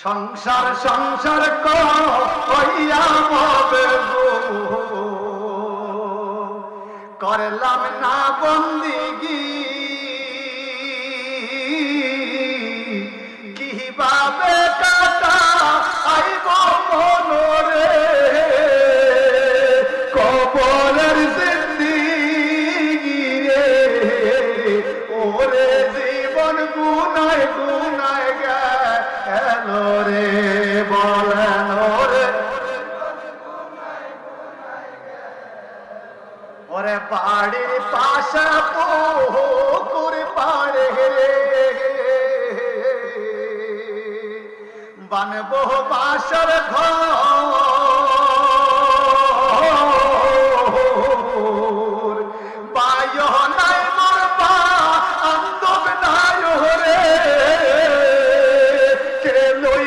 সংসার সংসার কইয়া মবে গো, করলাম না বন্দিগি, কিভাবে কাটা আইব মনরে, কবরের জিন্দিগি রে, ওরে জীবন গুনায় গুনায় গেল রে, বলেন ওরে ওরে বাড়ির পাশে পুকুর পাড়ে রে, বানবো বাসর ঘর